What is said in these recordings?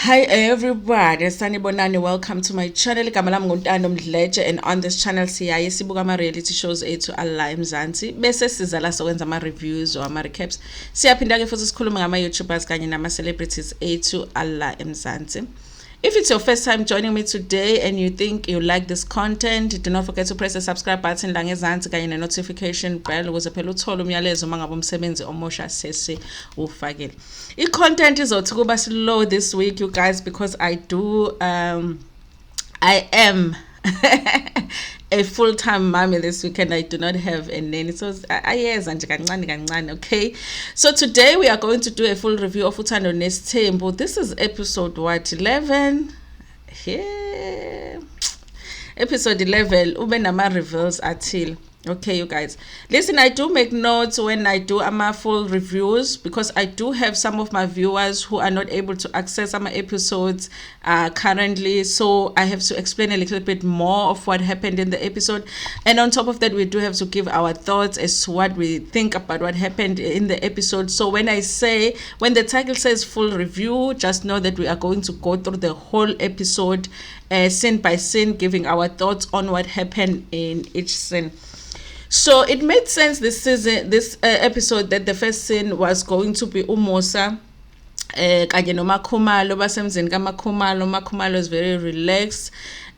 Hi everybody, sanibonani, welcome to my channel. Igama lami nguNtando Mdletshe, and on this channel siyaye sibuka ama-reality shows ethu ala eMzansi bese siza la sokwenza ama-reviews or ama-recaps. Siyaphinda ke futhi sikhulume ngama-YouTubers kanye nama-celebrities ethu ala eMzansi. If it's your first time joining me today and you think you like this content, do not forget to press the subscribe button la ngezansi kanye ne-notification bell ukuze phela uthole umyalezo mangabe umsebenzi omusha sesi ufakile. I-content izothi kuba slow this week, you guys, because I am a full-time mommy this weekend. I do not have a nanny, so okay. So today we are going to do a full review of Uthando Nesthembu. This is episode 11. Yeah, episode 11. Ube nama reveals atil. Okay, you guys, listen, I do make notes when I do my full reviews because I do have some of my viewers who are not able to access my episodes currently, so I have to explain a little bit more of what happened in the episode. And on top of that, we do have to give our thoughts as to what we think about what happened in the episode. So when the title says full review, just know that we are going to go through the whole episode scene by scene, giving our thoughts on what happened in each scene. So it made sense this episode that the first scene was going to be uMusa kanye noMakhumalo basemzini kaMakhumalo. Makhumalo is very relaxed,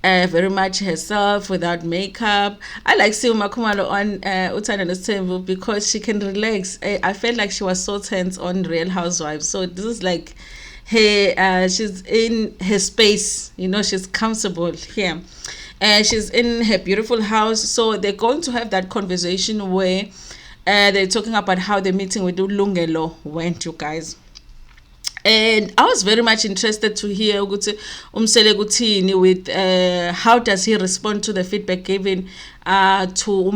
very much herself without makeup. I like seeing Makhumalo on Uthando Nesthembu because she can relax. I felt like she was so tense on Real Housewives. So this is like her, she's in her space, you know, she's comfortable here. She's in her beautiful house, so they're going to have that conversation where they're talking about how the meeting with Ulungelo went, you guys. And I was very much interested to hear ukuthi uMseleku uthini with how does he respond to the feedback given to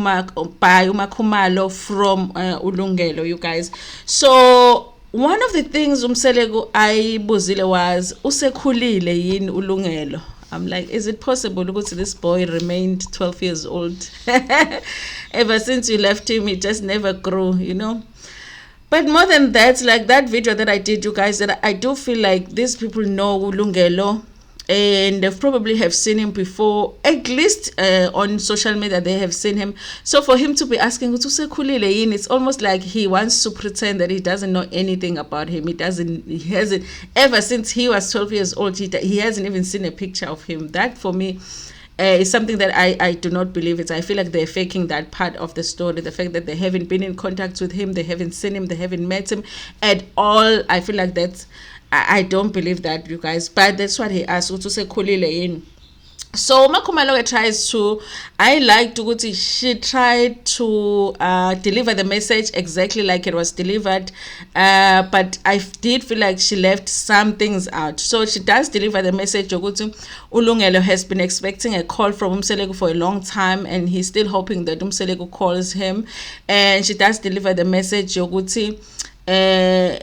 by uMakhumalo from Ulungelo, you guys. So one of the things uMseleku ayibuzile was usekhulile yini Ulungelo. I'm like, is it possible ukuthi this boy remained 12 years old? Ever since you left him, he just never grew, you know? But more than that, like that video that I did, you guys, that I do feel like these people know Ulungelo and they probably have seen him before, at least on social media they have seen him. So for him to be asking, it's almost like he wants to pretend that he doesn't know anything about him. He hasn't, ever since he was 12 years old, he hasn't even seen a picture of him. That for me is something that I do not believe it. I feel like they're faking that part of the story. The fact that they haven't been in contact with him, they haven't seen him, they haven't met him at all. I feel like that's, I don't believe that, you guys. But that's what he asked. So Makhumalo tries to, I like to go to, she tried to deliver the message exactly like it was delivered, but I did feel like she left some things out. So she does deliver the message. Ulungelo has been expecting a call from Umseleku for a long time, and he's still hoping that Umseleku calls him. And she does deliver the message.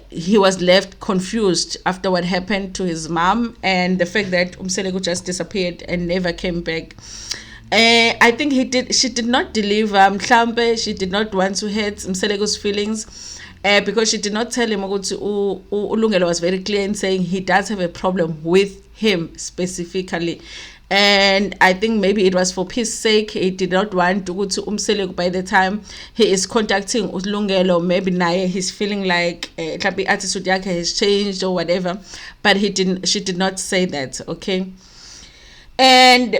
He was left confused after what happened to his mom and the fact that Umseleku just disappeared and never came back. I think she did not deliver mhlambe, she did not want to hurt Umseleku's feelings because she did not tell him ukuthi Ulungelo was very clear in saying he does have a problem with him specifically. And I think maybe it was for peace sake. He did not want to go to Umseleku by the time he is contacting Ulungelo. Maybe naye he's feeling like attitude yakhe has changed or whatever. But she did not say that, okay? And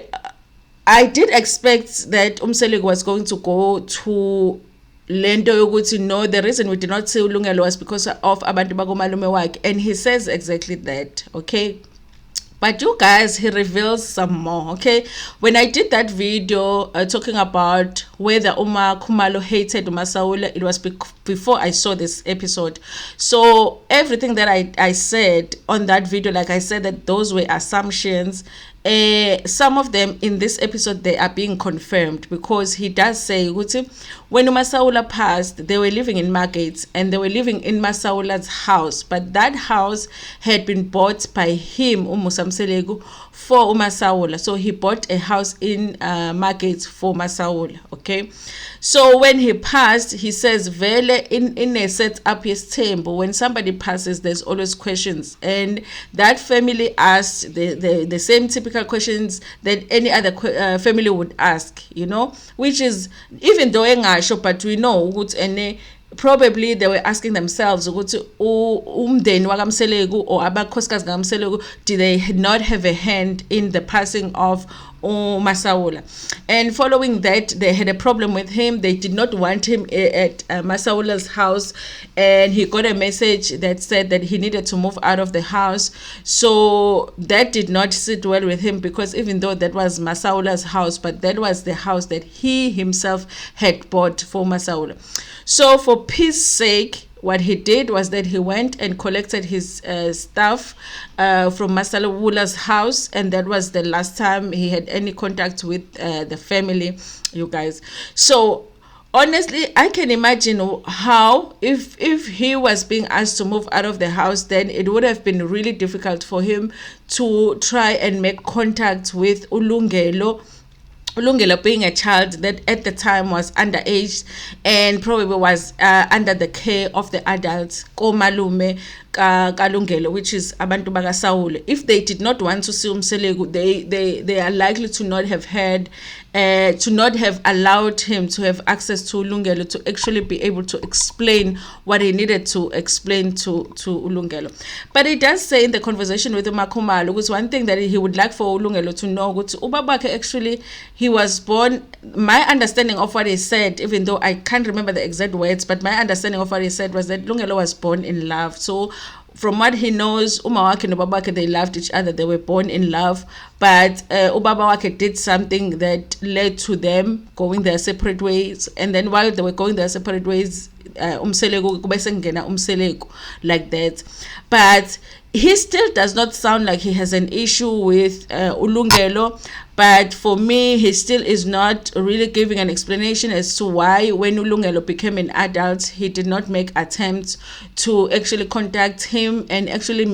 I did expect that Umseleku was going to go to Lendo yokuthi no, the reason we did not say Ulungelo was because of abantu bakomalume wakhe. And he says exactly that, okay? But you guys, he reveals some more, okay? When I did that video talking about whether Makhumalo hated Umasaula, it was before I saw this episode. So everything that I said on that video, like I said, that those were assumptions some of them in this episode, they are being confirmed, because he does say ukuthi when uMasaula passed, they were living in Margate and they were living in Masaula's house, but that house had been bought by him, zakaMseleku, for uMasaula. So he bought a house in Margate for Masaula. Okay, so when he passed, he says vele in a setup yesithembu, when somebody passes, there's always questions, and that family asked the same typical questions that any other family would ask, which is, even though engasho, but we know ukuthi probably they were asking themselves ukuthi umndeni wakaMseleku or abakhosikazi kaMseleku, did they not have a hand in the passing of Masaula? And following that, they had a problem with him. They did not want him at Masaula's house, and he got a message that said that he needed to move out of the house. So that did not sit well with him, because even though that was Masaula's house, but that was the house that he himself had bought for Masaula. So for peace sake, what he did was that he went and collected his stuff from Masaula's house, and that was the last time he had any contact with the family, you guys. So honestly, I can imagine how, if he was being asked to move out of the house, then it would have been really difficult for him to try and make contact with Ulungelo being a child that at the time was underage and probably was under the care of the adults, komalume kalungelo, which is abantu bakaSawule. If they did not want to see uMseleku, they are likely to not have had to not have allowed him to have access to Ulungelo to actually be able to explain what he needed to explain to Ulungelo. But he does say in the conversation with uMakhumalo, was one thing that he would like for Ulungelo to know, ubabake actually, he was born, my understanding of what he said, even though I can't remember the exact words, but my understanding of what he said was that Ulungelo was born in love. So from what he knows, umawake and ubabake, they loved each other, they were born in love, but ubabawake did something that led to them going their separate ways, and then while they were going their separate ways, umseleku like that. But he still does not sound like he has an issue with Ulungelo, but for me, he still is not really giving an explanation as to why, when Ulungelo became an adult, he did not make attempts to actually contact him and actually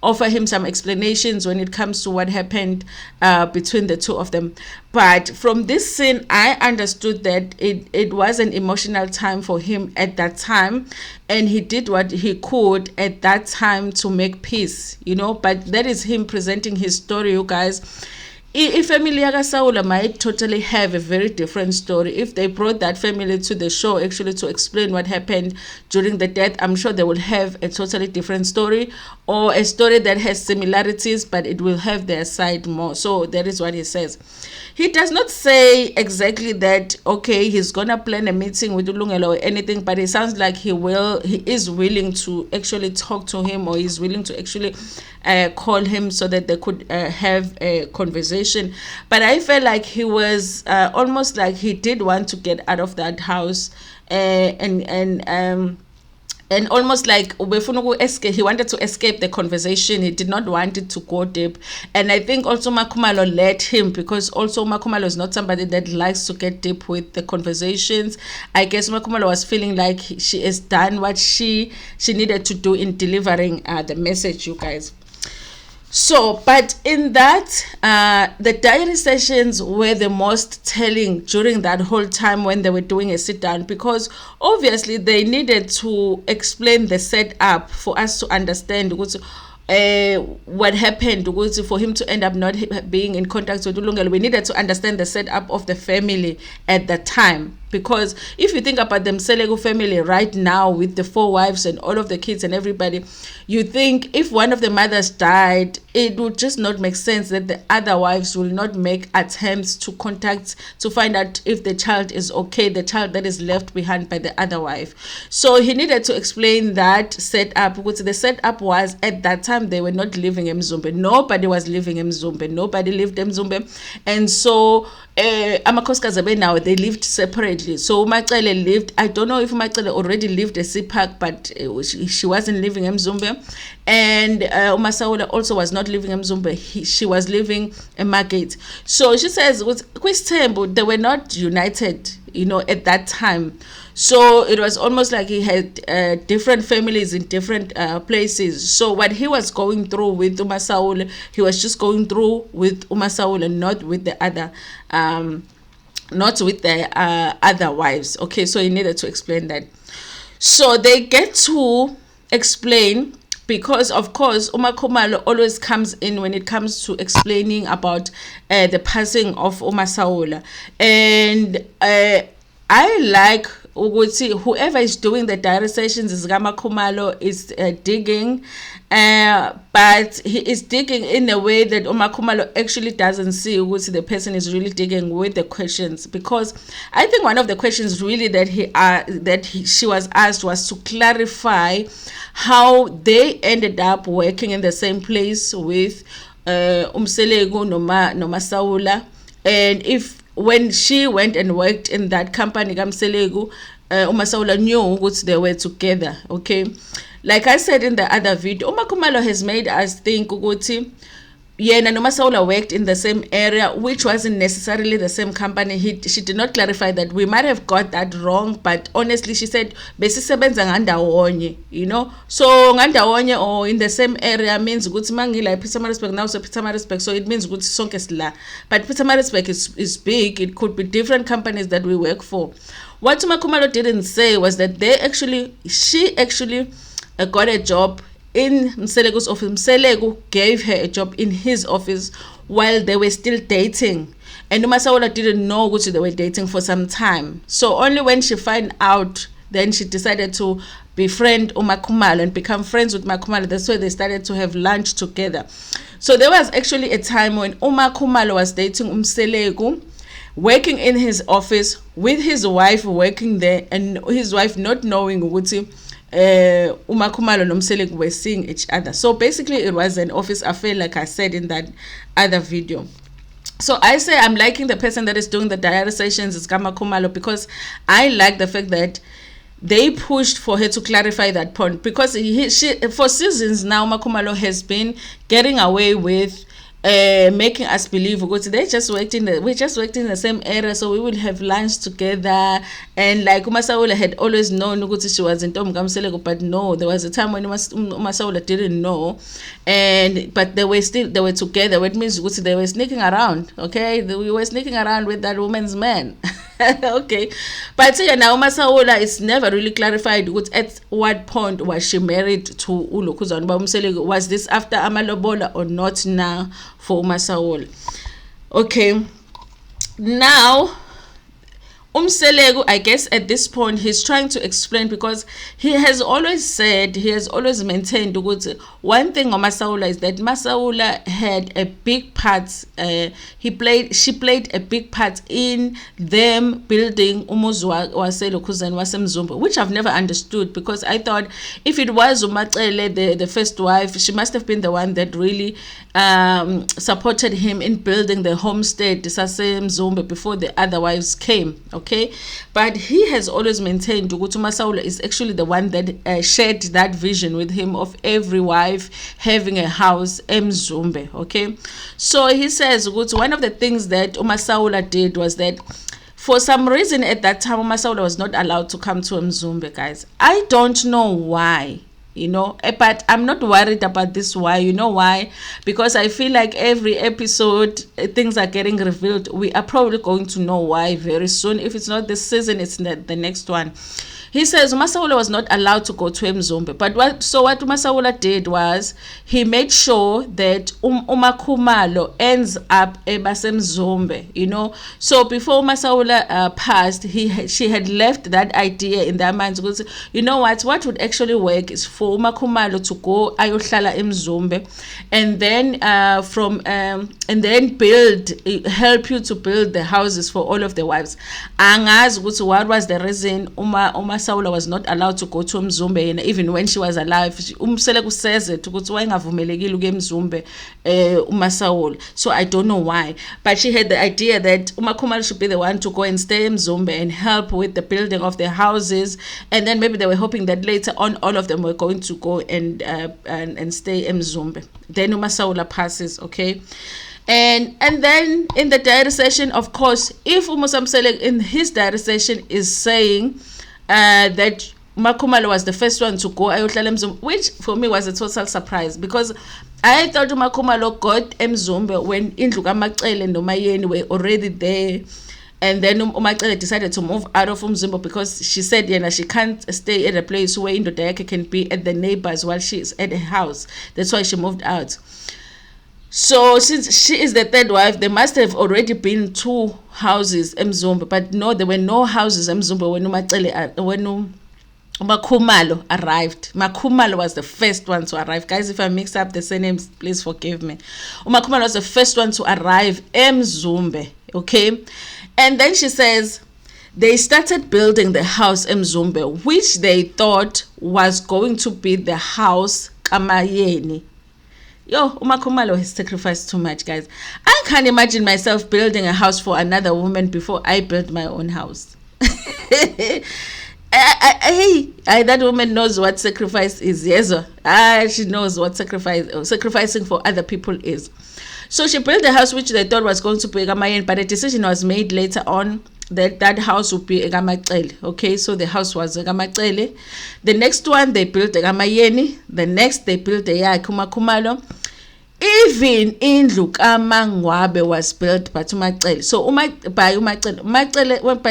offer him some explanations when it comes to what happened between the two of them. But from this scene, I understood that it was an emotional time for him at that time, and he did what he could at that time to make peace, but that is him presenting his story, you guys. If family yakaSawula might totally have a very different story. If they brought that family to the show actually to explain what happened during the death, I'm sure they will have a totally different story, or a story that has similarities, but it will have their side more. So that is what he says. He does not say exactly that, okay, he's gonna plan a meeting with Ulungelo or anything, but it sounds like he is willing to actually talk to him, or he's willing to actually call him so that they could have a conversation. But I felt like he was almost like he did want to get out of that house, and almost like he wanted to escape the conversation. He did not want it to go deep. And I think also Makhumalo let him, because also Makhumalo is not somebody that likes to get deep with the conversations. I guess Makhumalo was feeling like she has done what she needed to do in delivering the message, you guys. So, but in that, the diary sessions were the most telling during that whole time when they were doing a sit down, because obviously they needed to explain the setup for us to understand what happened, for him to end up not being in contact with Ulungelo. We needed to understand the setup of the family at that time. Because if you think about the Mseleku family right now, with the 4 wives and all of the kids and everybody, you think if one of the mothers died, it would just not make sense that the other wives will not make attempts to contact, to find out if the child is okay, the child that is left behind by the other wife. So he needed to explain that setup, because the setup was, at that time, they were not living in Mzumbe. Nobody was living in Mzumbe. Nobody lived in Mzumbe. And so amakhosikazi abenawo, they lived separately. So uMacele lived, I don't know if uMacele already lived at Sipak, but she wasn't living in Mzumbe, and uMasawula also was not living in Mzumbe. She was living in Margate. So she says with KwaSithembu, they were not united, you know, at that time. So it was almost like he had different families in different places. So what he was going through with uMasawula, he was just going through with uMasawula, not with the other other wives. Okay, so he needed to explain that. So they get to explain, because of course uMakhumalo always comes in when it comes to explaining about the passing of uMasawula. And I like ukuthi whoever is doing the diary sessions is zakaMakhumalo is digging, but he is digging in a way that uMakhumalo actually doesn't see ukuthi the person is really digging with the questions. Because I think one of the questions really that she was asked was to clarify how they ended up working in the same place with Mseleku noma Sawula, and if when she went and worked in that company kaMseleku, uMasawula knew that they were together. Okay, like I said in the other video, uMakhumalo has made us think ukuthi yena noMasawula worked in the same area, which wasn't necessarily the same company. She did not clarify that. We might have got that wrong, but honestly she said besisebenza ngandawonye, you know. So ngandawonye or in the same area means ukuthi mangila ePietermaritzburg now, so Pietermaritzburg, so it means ukuthi sonke sila. But Pietermaritzburg is big. It could be different companies that we work for. What uMakhumalo didn't say was that she actually got a job in Mseleku's office. Mseleku gave her a job in his office while they were still dating, and uMasawula didn't know which they were dating for some time. So only when she found out, then she decided to befriend uMakhumalo and become friends with Makhumalo. That's why they started to have lunch together. So there was actually a time when uMakhumalo was dating Mseleku, working in his office with his wife working there, and his wife not knowing ukuthi uMakhumalo noMseleku were seeing each other. So basically it was an office affair, like I said in that other video. So I say I'm liking the person that is doing the diary sessions is zakaMakhumalo, because I like the fact that they pushed for her to clarify that point, because she for seasons now Makhumalo has been getting away with making us believe we just worked in the same area, so we will have lunch together. And like uMasawula had always known ukuthi she was in Ntombi kaMseleku, but no, there was a time when uMasawula didn't know, but they were together, which means they were sneaking around. Okay, we were sneaking around with that woman's man. Okay, but now uMasawula is never really clarified at what point was she married to uLokhuzwana Mseleku. Was this after amalobola or not now for uMasawula? Okay, now Mseleku, I guess at this point he's trying to explain, because he has always maintained one thing on Masawula is that Masawula had a big part, she played a big part in them building umuzi waseLokhuzwana waseMzumbe, which I've never understood, because I thought if it was uMacele, the first wife, she must have been the one that really supported him in building the homestead saseMzumbe before the other wives came. Okay, but he has always maintained ukuthi Masawula is actually the one that shared that vision with him of every wife having a house eMzumbe. Okay, so he says ukuthi one of the things that Masawula did was that for some reason at that time Masawula was not allowed to come to Mzumbe, guys. I don't know why, you know, but I'm not worried about this. Why? You know why? Because I feel like every episode things are getting revealed. We are probably going to know why very soon. If it's not this season, it's the next one. He says Masawula was not allowed to go to Mzumbe, but what Masawula did was he made sure that uMakhumalo ends up eBasemzumbe, you know. So before Masawula passed, she had left that idea in their minds, because you know what would actually work is for uMakhumalo to go ayohlala eMzumbe, and then help you to build the houses for all of the wives. Angazi ukuthi what was the reason Masawula uMasaula was not allowed to go to Mzumbe, and even when she was alive, uMseleku says it ukuthi wayengavumelekile ukuya eMzumbe uMasaula. So I don't know why, but she had the idea that uMakhumalo should be the one to go and stay in Mzumbe and help with the building of their houses, and then maybe they were hoping that later on all of them were going to go and stay in Mzumbe. Then uMasaula passes, okay. And then in the diary session, of course, if zakaMseleku in his diary session is saying that Makhumalo was the first one to go ayohlala eMzumbe, which for me was a total surprise, because I thought Makhumalo got eMzumbe when indlu kaMaxele noMayeni were already there, and then uMaxele decided to move out of Mzumbe because she said she can't stay at a place where indoda yakhe can be at the neighbors while she is at a house. That's why she moved out. So since she is the third wife, there must have already been 2 houses in Mzumbe, but no, there were no houses in Mzumbe when Makhumalo arrived. Makhumalo was the first one to arrive. Guys, if I mix up the surnames, please forgive me. Makhumalo was the first one to arrive in Mzumbe, okay? And then she says they started building the house in Mzumbe, which they thought was going to be the house kaMayeni. Yo, uMakhumalo has sacrificed too much, guys. I can't imagine myself building a house for another woman before I build my own house. That woman knows what sacrifice is. Yes, she knows what sacrificing for other people is. So she built a house which they thought was going to be kaMayeni, but a decision was made later on that house would be kaMaxele. Okay, so the house was kaMaxele. The next one they built kaMayeni. The next they built uMakhumalo. Even indlu kaMangwabe was built by uMaxele. So by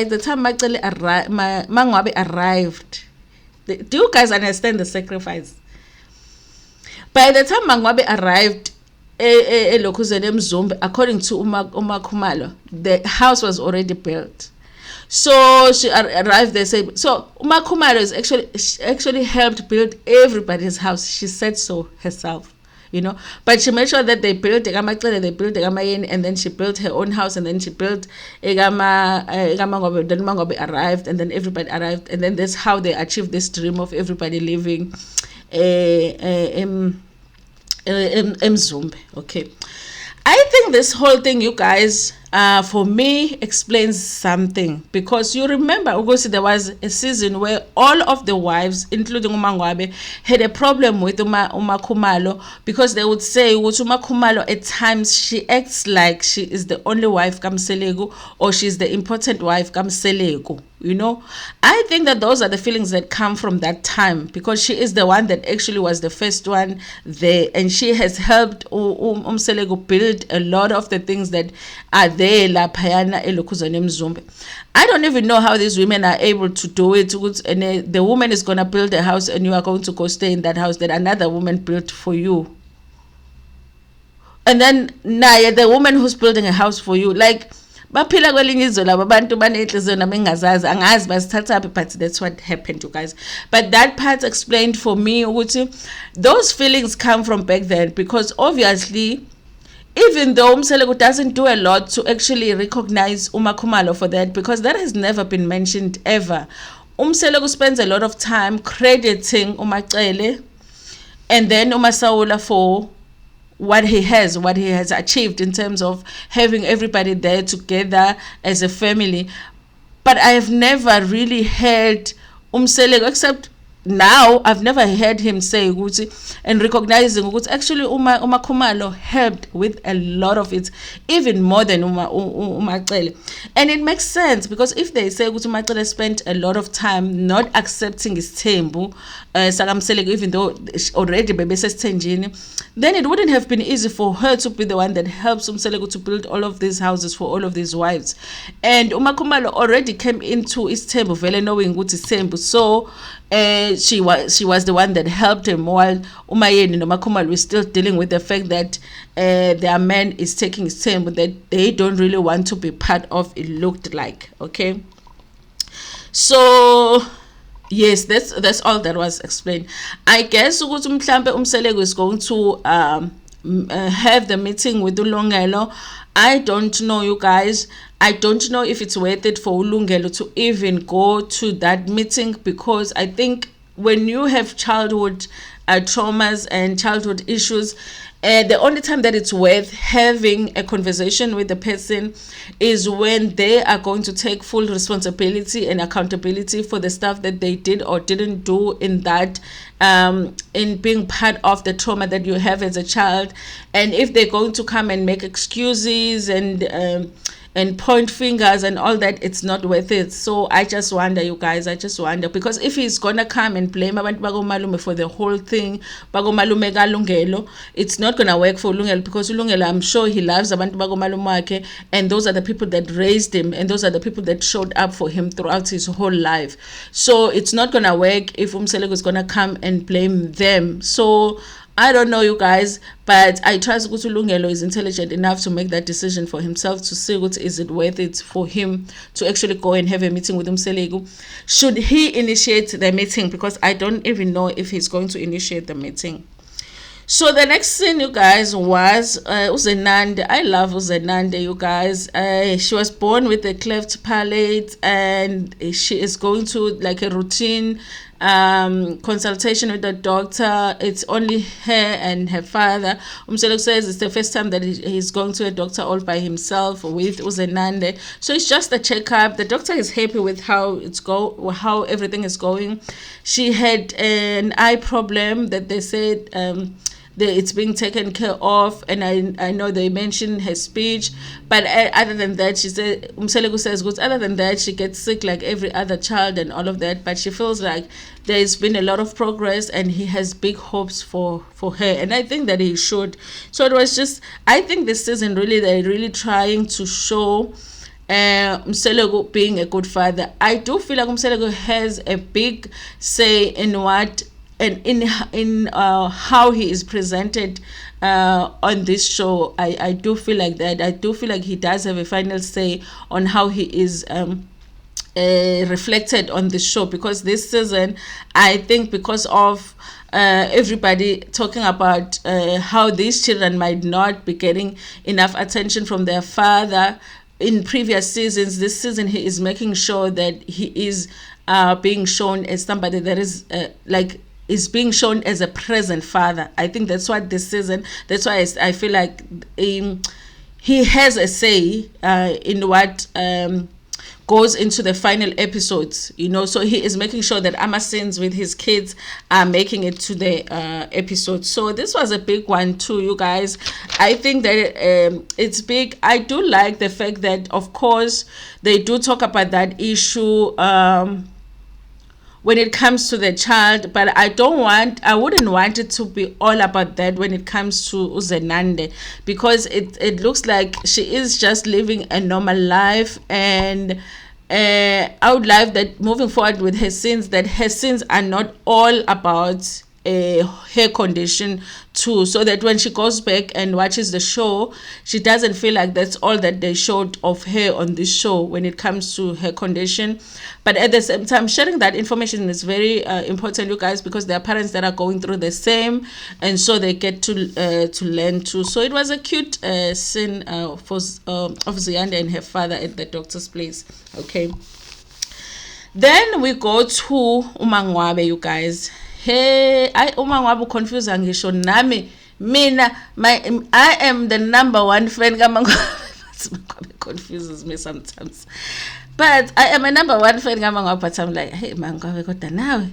the time Mangwabe arrived, do you guys understand the sacrifice? By the time Mangwabe arrived eLokhuzeni eMzumbe, according to uMakhumalo, the house was already built. So she arrived there. So uMakhumalo is actually helped build everybody's house. She said so herself, but she made sure that they built kaMaxele, they built kaMayeni, and then she built her own house, and then she built Mangwabe. Then Mangwabe arrived, and then everybody arrived, and then that's how they achieved this dream of everybody living in Mzumbe. Okay, I think this whole thing, you guys, for me explains something, because you remember, Ugosi, there was a season where all of the wives, including uMangwabe, had a problem with uMakhumalo, because they would say uMakhumalo at times she acts like she is the only wife kaMseleku, or she's the important wife kaMseleku. I think that those are the feelings that come from that time, because she is the one that actually was the first one there, and she has helped Mseleku build a lot of the things that are there laphayana eLokhuzeni eMzumbe. I don't even know how these women are able to do it. And the woman is going to build a house, and you are going to go stay in that house that another woman built for you. And then the woman who's building a house for you, like, baphila kwelinye izwe laba abantu banenhliziyo nami engazazi, angazi basithatha phi, but that's what happened, you guys. But that part explained for me ukuthi those feelings come from back then, because obviously, even though Mseleku doesn't do a lot to actually recognize uMakhumalo for that, because that has never been mentioned ever. Mseleku spends a lot of time crediting uMaxele and then uMasaula for what he has achieved in terms of having everybody there together as a family. But I have never really heard Mseleku, except now I've never heard him say and recognizing actually uMakhumalo helped with a lot of it, even more than uMaxele. And it makes sense, because if they say uMaxele spent a lot of time not accepting his Ntando zakaMseleku, even though already besesithenjini, then it wouldn't have been easy for her to be the one that helps uMseleku to build all of these houses for all of these wives. And uMakhumalo already came into his Ntando vele knowing Ntando, so she was the one that helped him, while uMayeni and Makhumalo were still dealing with the fact that their man is taking his Ntando that they don't really want to be part of, it looked like. Okay, so yes, that's all that was explained. I guess ukuthi mhlambe uMseleku is going to have the meeting with Ulungelo. I don't know, you guys. I don't know if it's worth it for Ulungelo to even go to that meeting, because I think when you have childhood traumas and childhood issues, the only time that it's worth having a conversation with the person is when they are going to take full responsibility and accountability for the stuff that they did or didn't do in that, in being part of the trauma that you have as a child. And if they're going to come and make excuses and point fingers and all that, it's not worth it. So I just wonder, you guys, I just wonder, because if he's gonna come and blame abantu bakomalume for the whole thing, bakomalume kaLungelo, it's not gonna work for Ulungelo, because Ulungelo, I'm sure he loves abantu bakomalume wakhe, and those are the people that raised him, and those are the people that showed up for him throughout his whole life. So it's not gonna work if Mseleku is gonna come and blame them. So I don't know, you guys, but I trust that Ulungelo is intelligent enough to make that decision for himself, to see what is it worth it for him to actually go and have a meeting with Mseleku. Should he initiate the meeting? Because I don't even know if he's going to initiate the meeting. So the next scene, you guys, was Uzenande. I love Uzenande, you guys. She was born with a cleft palate, and she is going to like a routine consultation with the doctor. It's only her and her father. Umseleku says it's the first time that he's going to a doctor all by himself with Uzenande. So it's just a checkup. The doctor is happy with how everything is going. She had an eye problem that they said it's being taken care of, and I know they mentioned her speech, but other than that, she said, Mseleku says, good, other than that, she gets sick like every other child and all of that, but she feels like there's been a lot of progress, and he has big hopes for her, and I think that he should. So it was just, I think this season really, they're really trying to show Mseleku being a good father. I do feel like Mseleku has a big say in what and in how he is presented on this show. I do feel like that. I do feel like he does have a final say on how he is reflected on this show, because this season, I think, because of everybody talking about how these children might not be getting enough attention from their father in previous seasons, this season he is making sure that he is being shown as somebody that is is being shown as a present father. I think that's what this season, that's why I feel like he has a say in what goes into the final episodes, so he is making sure that Amasins with his kids are making it to the episode. So this was a big one too, you guys. I think that it's big. I do like the fact that, of course, they do talk about that issue when it comes to the child, but I wouldn't want it to be all about that when it comes to Uzenande, because it looks like she is just living a normal life, and I would like that moving forward with her sins, that her sins are not all about her condition too, so that when she goes back and watches the show, she doesn't feel like that's all that they showed of her on this show when it comes to her condition. But at the same time, sharing that information is very important, you guys, because there are parents that are going through the same, and so they get to learn too. So it was a cute scene of Ziyanda and her father at the doctor's place. Okay, then we go to Umangwabe, you guys. Hey, uma ngabe confuse ngisho nami I am the number one fan kaMangwabe. Confuses me sometimes, but I am a number one fan kaMangwabe, but I'm like, hey Mangwabe, kodwa nawe,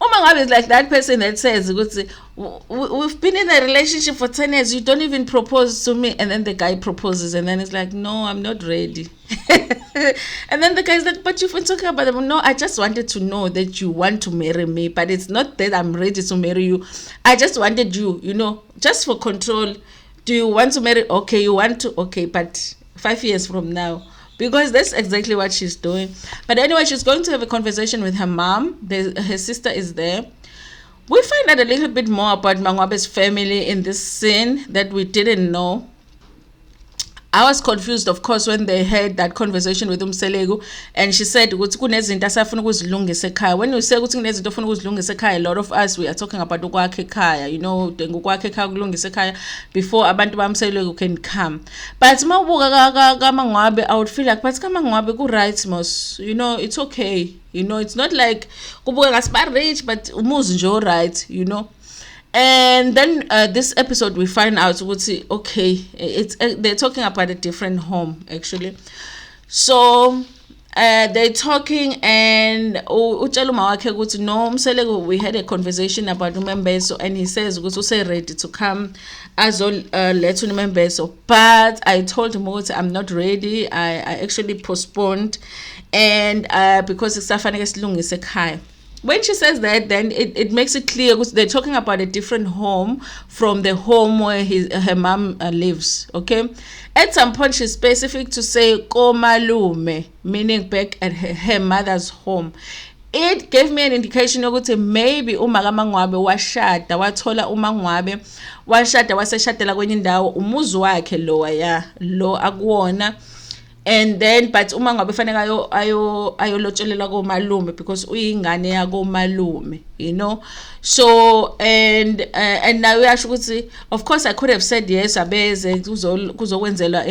Umangwabe is like that person that says, we've been in a relationship for 10 years, you don't even propose to me, and then the guy proposes, and then it's like, no, I'm not ready. And then the guy's like, but you've been talking about them. No, I just wanted to know that you want to marry me, but it's not that I'm ready to marry you. I just wanted you, just for control. Do you want to marry? Okay, you want to? Okay, but 5 years from now. Because that's exactly what she's doing. But anyway, she's going to have a conversation with her mom. Her sister is there. We find out a little bit more about Mangwabe's family in this scene that we didn't know. I was confused, of course, when they had that conversation with Mseleku, and she said, ukuthi kunezinto asafuna ukuzilungisa ekhaya. When you say ukuthi kunezinto ofuna ukuzilungisa ekhaya, a lot of us, we are talking about ukwakha ekhaya, you know, ukwakha ekhaya, ukulungisa ekhaya, before abantu bamseleku can come. But mawubuka kaMangwabe, I would feel like, but kaMangwabe ku right mos, you know, it's okay. You know, it's not like kubuka ngasiba rich, but umuzi nje right, you know. And then this episode we find out okay, it's they're talking about a different home actually. So they're talking, and utshela uma wakhe ukuthi no Mseleku, we had a conversation about uMembeso, and he says ukuthi use ready to come let uMembeso, but I told him ukuthi I'm not ready. I actually postponed, and because kusafanele silungise ekhaya. When she says that, then it makes it clear they're talking about a different home from the home where her mom lives, okay? At some point, she's specific to say komalume, meaning back at her mother's home. It gave me an indication ukuthi maybe uMakamangwabe washada, wathola uMangwabe, washada, waseshadela kwenye indawo, umuzi wakhe lo akuwona. And then, but uMangwabe fanele ayolotshelela komalume because uyingane yakomalume, you know. So and now uyasho ukuthi, of course I could have said yes, abeze kuzokwenzelwa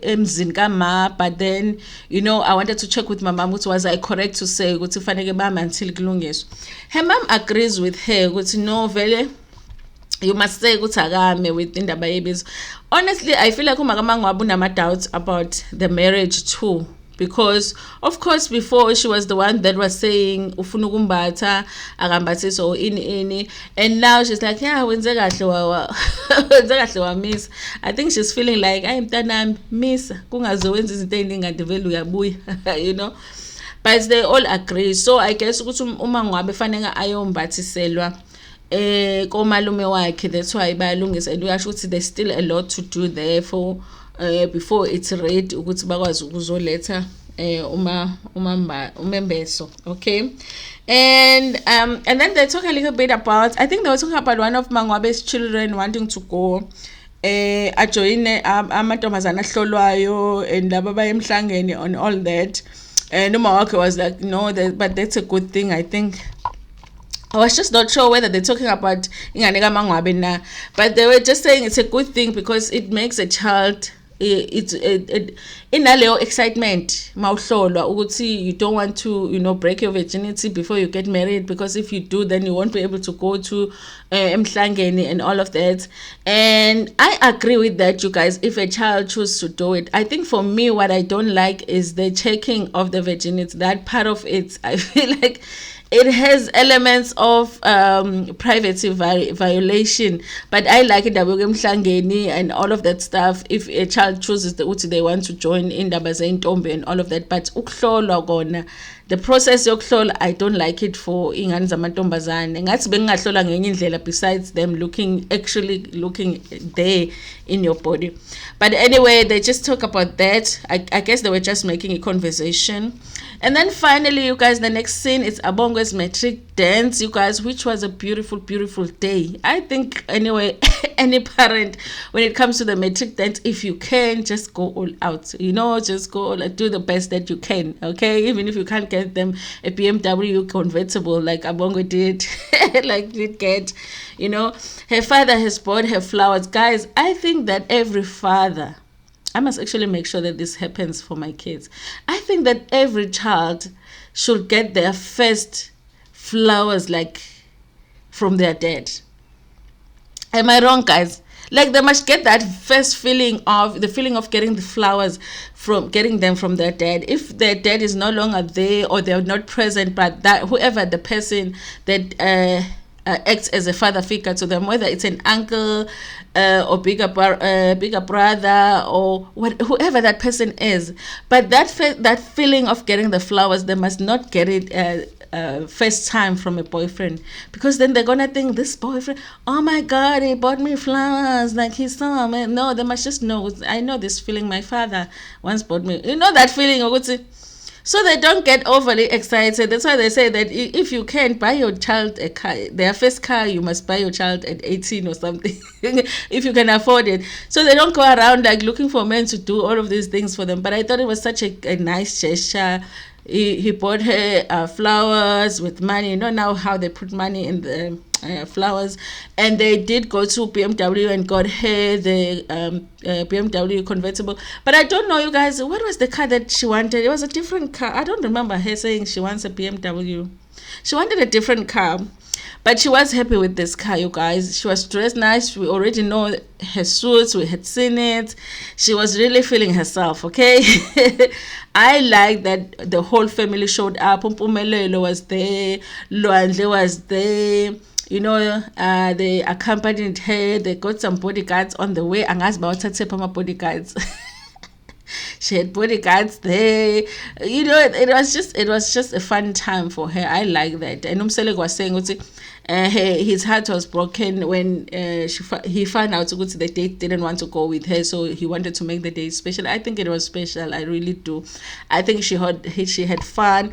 emzini kama, but then, you know, I wanted to check with my mom ukuthi was I correct to say ukuthi fanele bama until kulungiswe. Her mom agrees with her ukuthi no vele you must say ukuthi akame with indaba yebizo. Honestly, I feel like uMakamangwabe unama doubts about the marriage too, because of course before she was the one that was saying ufuna ukumbatha akambathise or ini, and now she's like, yeah, wenze kahle wa miss. I think she's feeling like I am mntanami miss kungazowenza izinto eziningi vele uyabuya, you know. But they all agree. So I guess ukuthi uMangwabe fanele ayombathiselwa komalume wakhe. That's why bayalungisa, and uyasho ukuthi there's still a lot to do there for before it's ready ukuthi bakwazi ukuzoletha uMembeso, okay. And then they talk a little bit about, I think they were talking about one of Mangwabe's children wanting to go ajoyine amantombazana ahlolwayo and laba bayemhlangene on all that, and umawakhe was like no, but that's a good thing. I think I was just not sure whether they're talking about ingane kaMangwabe na, but they were just saying it's a good thing because it makes a child inaleyo excitement mawuhlolwa ukuthi you don't want to, you know, break your virginity before you get married, because if you do then you won't be able to go to emhlangeni and all of that. And I agree with that, you guys, if a child chooses to do it. I think for me what I don't like is the checking of the virginity. That part of it, I feel like it has elements of privacy violation, but I like it and all of that stuff. If a child chooses they want to join in Ntombi and all of that, but the process yokuhlola, I don't like it for ingane zamantombazane. Ngathi bengahlola ngenye indlela besides them actually looking there in your body. But anyway, they just talk about that. I guess they were just making a conversation. And then finally, you guys, the next scene is Abongwe's Matric dance, you guys, which was a beautiful, beautiful day. I think, anyway, any parent, when it comes to the Matric dance, if you can, just go all out. You know, just go all out, do the best that you can, okay? Even if you can't get them a BMW convertible like Abongwe did, like did get, you know. Her father has bought her flowers. Guys, I think that every father, I must actually make sure that this happens for my kids. I think that every child should get their first flowers like from their dad. Am I wrong, guys? Like they must get that first feeling of getting the flowers from their dad. If their dad is no longer there or they're not present, but that whoever the person that acts as a father figure to them, whether it's an uncle or bigger brother or whoever that person is, but that feeling of getting the flowers, they must not get it first time from a boyfriend, because then they're gonna think this boyfriend, oh my god, he bought me flowers like he saw me. No, they must just know, I know this feeling, my father once bought me, you know, that feeling. So they don't get overly excited. That's why they say that if you can't buy your child a car, their first car, you must buy your child at 18 or something, if you can afford it. So they don't go around like looking for men to do all of these things for them. But I thought it was such a nice gesture. He bought her flowers with money. You know now how they put money in the flowers. And they did go to BMW and got her the BMW convertible. But I don't know, you guys, what was the car that she wanted? It was a different car. I don't remember her saying she wants a BMW. She wanted a different car. But she was happy with this car, you guys. She was dressed nice. We already know her suits. We had seen it. She was really feeling herself, okay? I like that the whole family showed up. Umpumelelo was there. Lwandle was there. You know, they accompanied her. They got some bodyguards on the way. Angazi bawathathe my bodyguards. She had bodyguards there. You know, it was just a fun time for her. I like that. And Mseleku was saying, his heart was broken when he found out the date didn't want to go with her, so he wanted to make the day special. I think it was special. I really do. I think she had fun.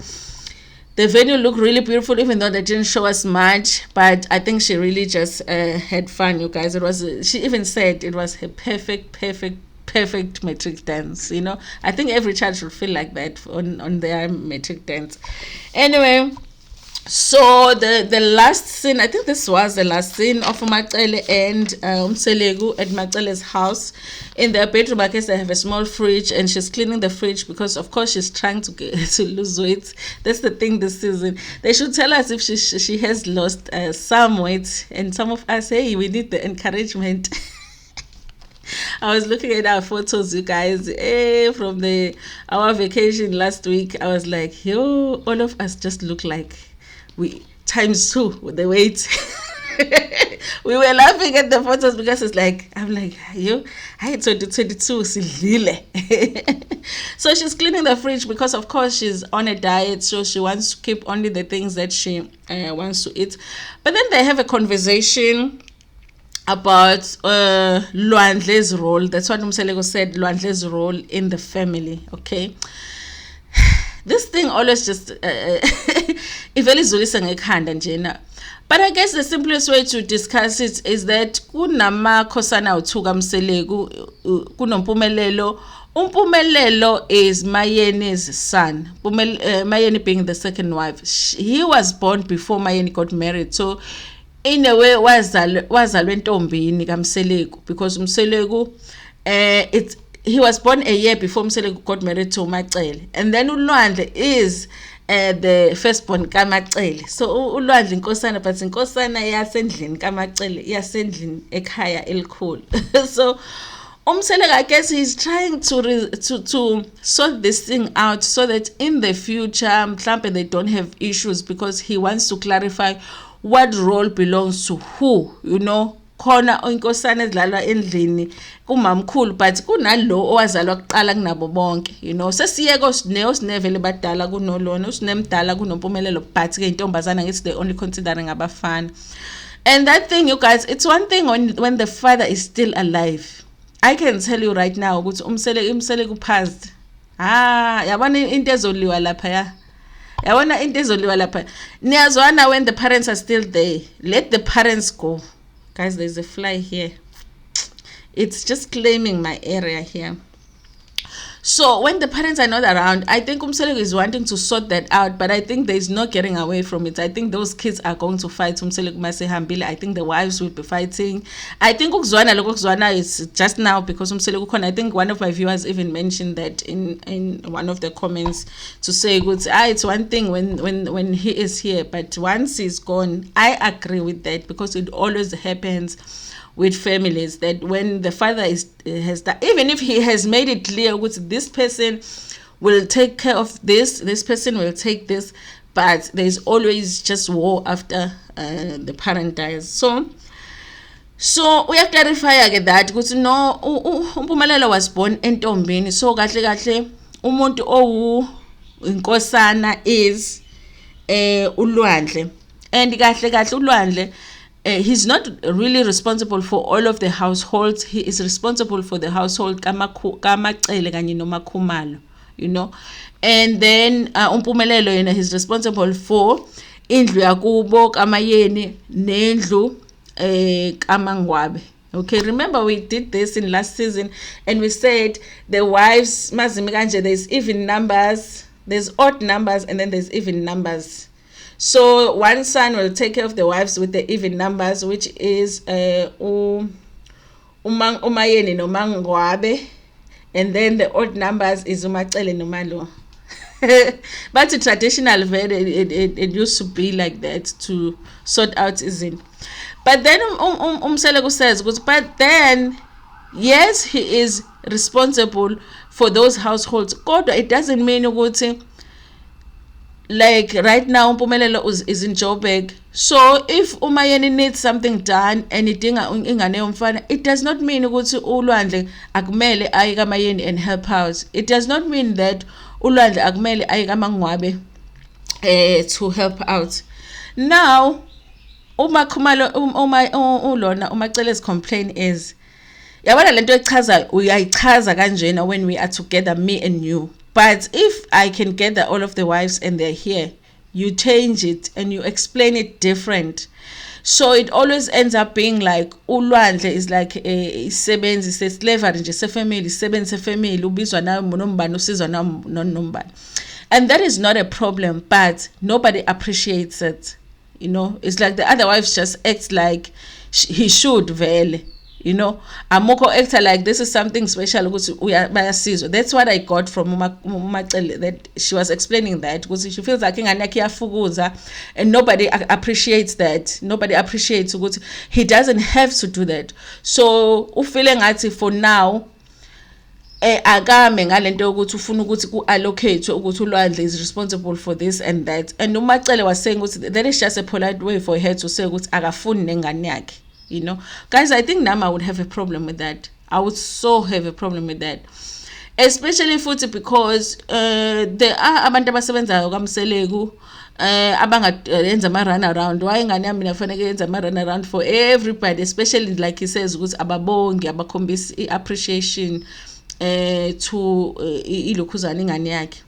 The venue looked really beautiful, even though they didn't show us much. But I think she really just had fun, you guys. It was. She even said it was her perfect Matric dance. You know, I think every child should feel like that on their Matric dance. Anyway, so the last scene, I think this was the last scene of Matric and Mseleku at Matric's house. In their bedroom, I guess they have a small fridge, and she's cleaning the fridge because, of course, she's trying to lose weight. That's the thing this season. They should tell us if she has lost some weight, and some of us, hey, we need the encouragement. I was looking at our photos, you guys, from our vacation last week. I was like, yo, all of us just look like we ×2 with the weight. We were laughing at the photos because it's like, I'm like, yo, I had 2022, silile. So she's cleaning the fridge because, of course, she's on a diet, so she wants to keep only the things that she wants to eat. But then they have a conversation about Lwandle's role. That's what Mseleku said, Lwandle's role in the family, okay? This thing always just ivele izulisa ngekhanda njena. But I guess the simplest way to discuss it is that kunamakhosana awu-2 kaMseleku, kunoMpumelelo. Umpumelelo is Mayeni's son. Mayeni being the second wife. He was born before Mayeni got married. So in a way, wazalwe ntombini kaMseleku, because Mseleku, he was born a year before Mseleku got married to Marital. And then uLwandle is the firstborn kaMarital. So uLwandle inkosana, but inkosana yasendlini kaMarital, yasendlini ekhaya elikhulu. So Mseleku, I guess he's trying to sort this thing out so that in the future, mhlambe they don't have issues, because he wants to clarify what role belongs to who, you know. Khona inkosana ezidlalwa endlini kumamkhulu, but kunalo owazalwa kuqala kunabo bonke, you know. Sesiyeke osnevele badala kunolona, osnemdala kunoMpumelelo, but ke intombazana ngithi they only considering abafana. And that thing, you guys, it's one thing when the father is still alive. I can tell you right now ukuthi Mseleku passed. Yabona into ezoliwa lapha ya. Yabona into ezoliwa lapha. Niyazwana when the parents are still there. Let the parents go. Guys, there's a fly here. It's just claiming my area here. So when the parents are not around, I think Mseleku is wanting to sort that out, but I think there's no getting away from it. I think those kids are going to fight. Mseleku masehambile. I think the wives will be fighting. I think ukuzwana is just now because Mseleku khona. I think one of my viewers even mentioned that in one of the comments to say, it's one thing when he is here, but once he's gone, I agree with that, because it always happens with families that when the father has that, even if he has made it clear this person will take care of this person will take this, but there's always just war after the parent dies. So we have clarify that no, uMpumelelo was born entombini, so kahle umuntu owu inkosana is uLwandle, and kahle uLwandle, he's not really responsible for all of the households. He is responsible for the household kaMacele kanye noMakhumalo. you know. And then Umpumelelo yena he's responsible for indlu yakubo kamayeni nendlu kamangwabe. Okay, remember we did this in last season and we said the wives mazimi kanje, there's even numbers, there's odd numbers, and then there's even numbers. So one son will take care of the wives with the even numbers, which is umayeni nomangwabe, and then the odd numbers is umacele nomalo. But the traditional it used to be like that to sort out isn't. But then Mseleku says, but then yes, he is responsible for those households. God, it doesn't mean like right now Mpumelelo is in Joburg. So if Umayeni needs something done and it does not mean Ulwandle akumele aye kaMayeni and help out. It does not mean that Ulwandle akumele aye kaMangwabe to help out. Now umacele's complaint is yabona lento echaza uyayichaza kanjena when we are together, me and you. But if I can gather all of the wives and they're here, you change it and you explain it different. So it always ends up being like Ulwandle is like a sebenzi slavery nje sefamily, sebenzi family ubizwa na nombani usizwa na nombani. And that is not a problem, but nobody appreciates it. You know, it's like the other wives just act like he should vele. You know, Amoko actor like this is something special. That's what I got from Umacele, that she was explaining that because she feels like and nobody appreciates that. Nobody appreciates he doesn't have to do that. So feeling for now agame ngalento ukuthi ufuna ukuthi ku-allocate ukuthi uLwandle is responsible for this and that. And Umacele was saying that is just a polite way for her to say ukuthi akafuni nengane yakhe. You know, guys, I think Nama would have a problem with that. I would so have a problem with that, especially because there are abantu abasebenzayo kaMseleku abangayenza ama-run around. Why ingane yami nafanele yenza ama-run around for everybody, especially like he says ukuthi ababongi abakhombisa i-appreciation to ilokhuzana ingane yakhe.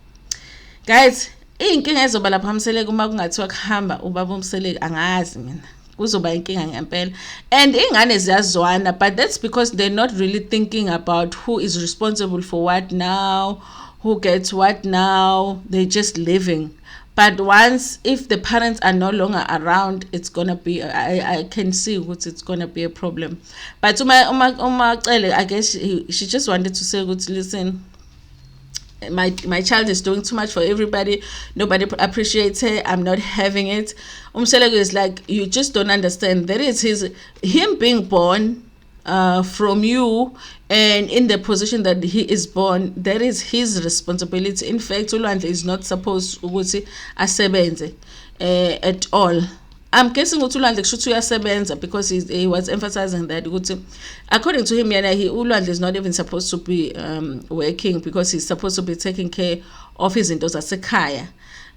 Guys, inkinga ezoba lapha kaMseleku uma kungathiwa kuhamba ubaba uMseleku angazi mina kuzoba inkinga ngempela. And ingane ziyazwana, but that's because they're not really thinking about who is responsible for what now, who gets what now. They're just living. But once, if the parents are no longer around, it's gonna be, I can see what it's gonna be a problem. But I guess she just wanted to say, listen, my child is doing too much for everybody, nobody appreciates her, I'm not having it. Umseleku is like, you just don't understand. That is him being born from you and in the position that he is born, that is his responsibility. In fact, Ulwandle is not supposed to asebenze at all. I'm guessing Ulwandle should uyasebenza because he was emphasizing that according to him Ulwandle is not even supposed to be working because he's supposed to be taking care of his zinto zasekhaya.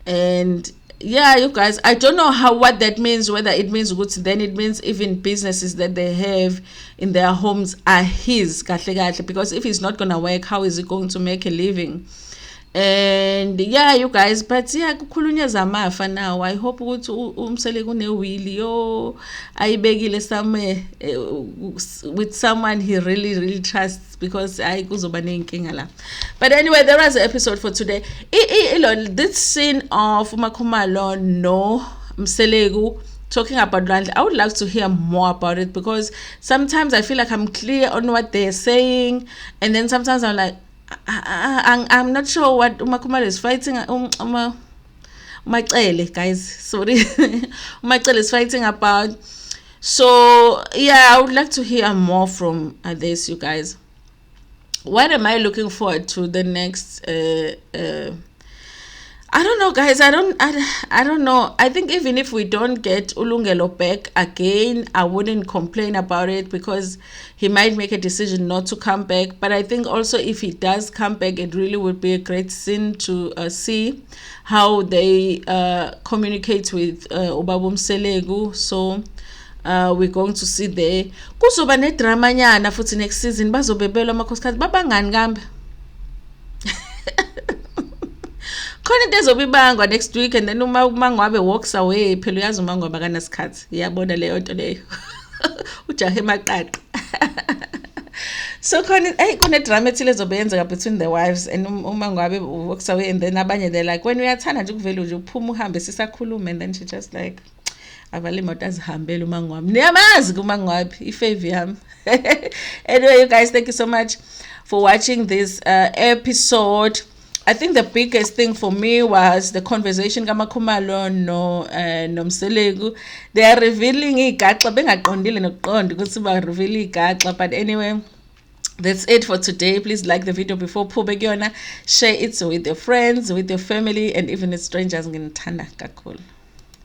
And yeah, you guys, I don't know what that means, whether it means then it means even businesses that they have in their homes are his kahle kahle, because if he's not gonna work, how is he going to make a living? And yeah, you guys, but yeah, kukhulunywa zamafa now. I hope ukuthi uMseleku unewili yo ayibekile somewhere with someone he really trusts, because I kuzoba nenkinga la. But anyway, there was an episode for today. This scene of Umakhumalo no Mseleku talking about Lwandle, I would like to hear more about it, because sometimes I feel like I'm clear on what they're saying, and then sometimes I'm like, I'm not sure what Umakhumalo is fighting. Umacele, guys, sorry. Umacele is fighting about. So yeah, I would like to hear more from this, you guys. What am I looking forward to the next? I don't know, guys. I don't know. I think even if we don't get Ulungelo back again, I wouldn't complain about it, because he might make a decision not to come back. But I think also if he does come back, it really would be a great scene to see how they communicate with Ubaba Mseleku. So we're going to see there. Kuzoba ne drama nyana futhi next season bazobebelwa amakhosikazi babangani kambe. khona into ezobibangwa next week, and then uma Mangwabe walks away phela uyazi uMangwabe akanasikhathi. Iyabona leyo nto leyo. Ujahe maqaqa. So khona drama ethile ezobenzeka between the wives, and uMangwabe walks away, and then abanye they're like, when uyathanda nje ukuvela nje uphuma uhambe sisakhuluma, and then she just like avale imoto azihambele uMangwabe. Niyamazi kuMangwabe ifavor yami. Anyway, you guys, thank you so much for watching this episode. I think the biggest thing for me was the conversation kaMakhumalo noMseleku. They are revealing igaxa bengaqondile nokuqonda ukuthi ba reveal igaxa, but anyway, that's it for today. Please like the video before uphume kuyona, share it with your friends, with your family, and even with strangers. Nginithanda kakhulu.